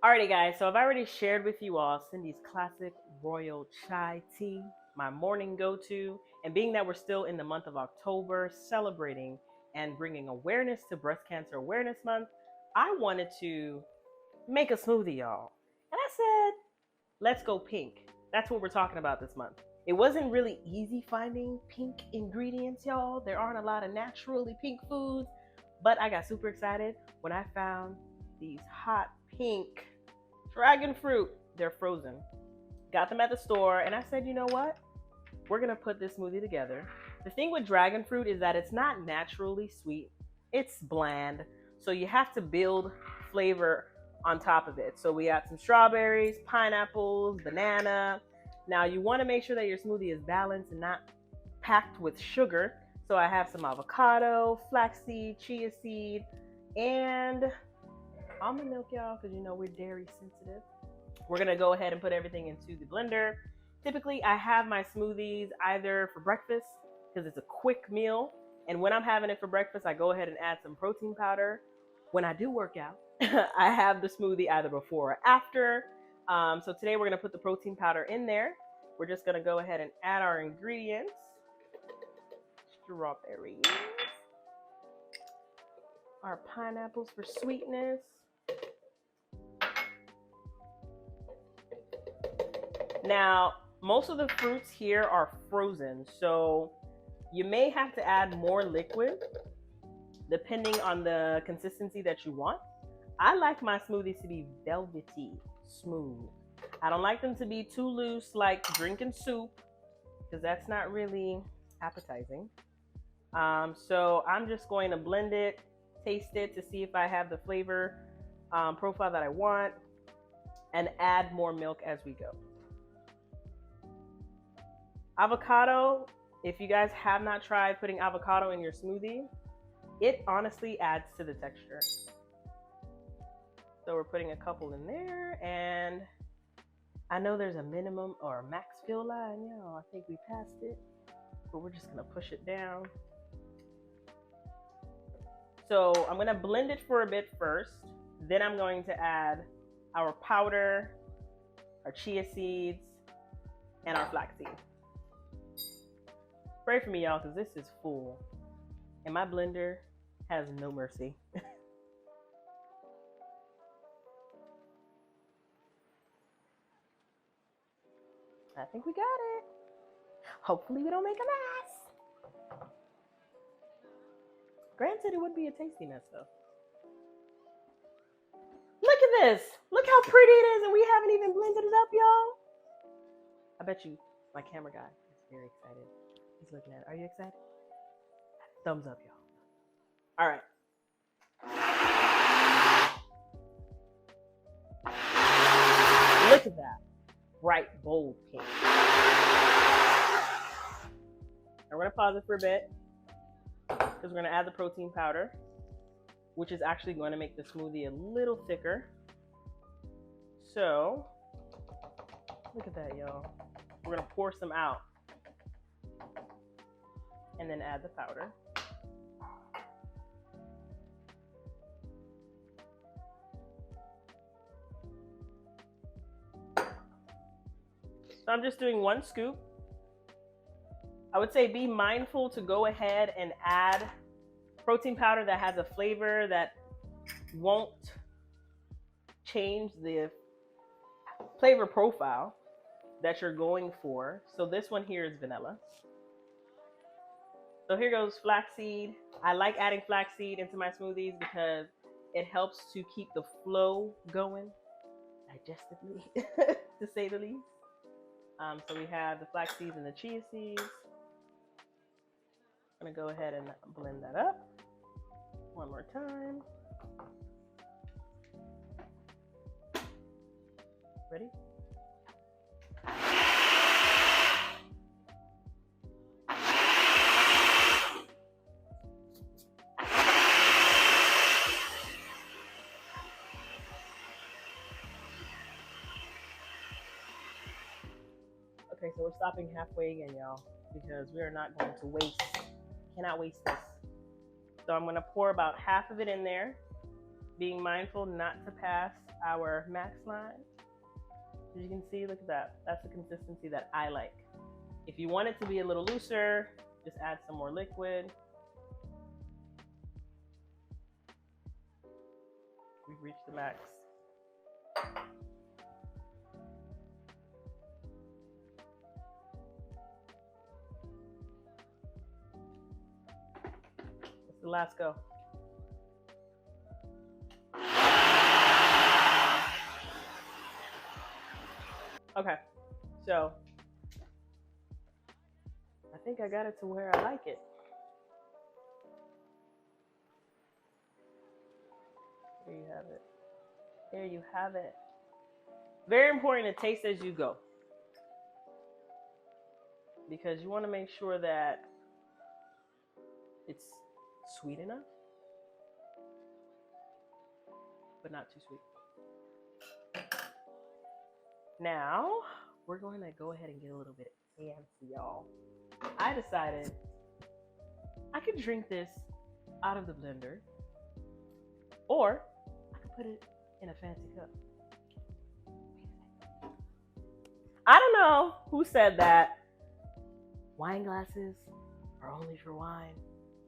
Alrighty, guys, so I've already shared with you all Cindy's classic royal chai tea, my morning go to. And being that we're still in the month of October, celebrating and bringing awareness to Breast Cancer Awareness Month, I wanted to make a smoothie, y'all. And I said, let's go pink. That's what we're talking about this month. It wasn't really easy finding pink ingredients, y'all. There aren't a lot of naturally pink foods, but I got super excited when I found these hot pink dragon fruit. They're frozen. Got them at the store, and I said, you know what? We're gonna put this smoothie together. The thing with dragon fruit is that it's not naturally sweet, it's bland. So you have to build flavor on top of it. So we got some strawberries, pineapples, banana. Now you want to make sure that your smoothie is balanced and not packed with sugar. So I have some avocado, flaxseed, chia seed, and almond milk, y'all, because you know we're dairy sensitive. We're gonna go ahead and put everything into the blender. Typically, I have my smoothies either for breakfast because it's a quick meal, and when I'm having it for breakfast, I go ahead and add some protein powder. When I do work out, I have the smoothie either before or after. So today we're gonna put the protein powder in there. We're just gonna go ahead and add our ingredients. Strawberries, our pineapples for sweetness. Now, most of the fruits here are frozen, so you may have to add more liquid depending on the consistency that you want. I like my smoothies to be velvety, smooth. I don't like them to be too loose like drinking soup because that's not really appetizing. So I'm just going to blend it, taste it to see if I have the flavor profile that I want, and add more milk as we go. Avocado, if you guys have not tried putting avocado in your smoothie, it honestly adds to the texture. So we're putting a couple in there, and I know there's a minimum or a max fill line. I think we passed it, but we're just gonna push it down. So I'm gonna blend it for a bit first, then I'm going to add our powder, our chia seeds, and our flaxseed. Pray for me, y'all, because this is full. And my blender has no mercy. I think we got it. Hopefully we don't make a mess. Granted, it would be a tasty mess, though. Look at this. Look how pretty it is, and we haven't even blended it up, y'all. I bet you my camera guy is very excited. He's looking at it. Are you excited? Thumbs up, y'all. All right. Look at that. Bright, bold pink. I'm going to pause it for a bit because we're going to add the protein powder, which is actually going to make the smoothie a little thicker. So, look at that, y'all. We're going to pour some out and then add the powder. So I'm just doing one scoop. I would say be mindful to go ahead and add protein powder that has a flavor that won't change the flavor profile that you're going for. So this one here is vanilla. So here goes flaxseed. I like adding flaxseed into my smoothies because it helps to keep the flow going digestively, to say the least. So we have the flax seeds and the chia seeds. I'm gonna go ahead and blend that up one more time. Ready? Okay, so we're stopping halfway again, y'all, because we are not going to waste, cannot waste this. So I'm gonna pour about half of it in there. being mindful not to pass our max line. As you can see, look at that. That's the consistency that I like. If you want it to be a little looser, just add some more liquid. We've reached the max. It's the last go. Okay, so I think I got it to where I like it. There you have it. There you have it. Very important to taste as you go, because you want to make sure that it's sweet enough, but not too sweet. Now, we're going to go ahead and get a little bit fancy, y'all. I decided I could drink this out of the blender, or I could put it in a fancy cup. I don't know who said that wine glasses are only for wine.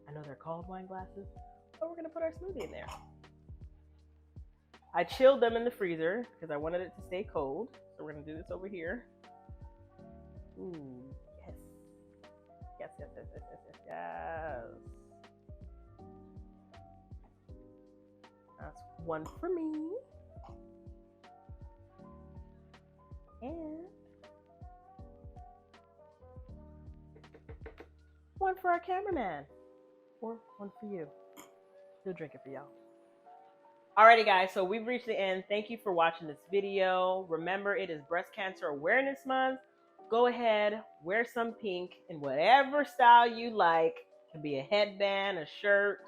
I know they're called wine glasses, but we're going to put our smoothie in there. I chilled them in the freezer because I wanted it to stay cold. So we're going to do this over here. Ooh, yes. Yes, yes, yes, yes, yes, yes, yes. That's one for me. And one for our cameraman. Or one for you. He'll drink it for y'all. Alrighty guys, so we've reached the end. Thank you for watching this video. Remember, it is Breast Cancer Awareness Month. Go ahead, wear some pink in whatever style you like. It can be a headband, a shirt,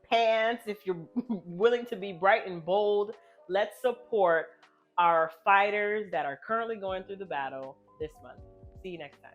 pants, if you're willing to be bright and bold. Let's support our fighters that are currently going through the battle this month. See you next time.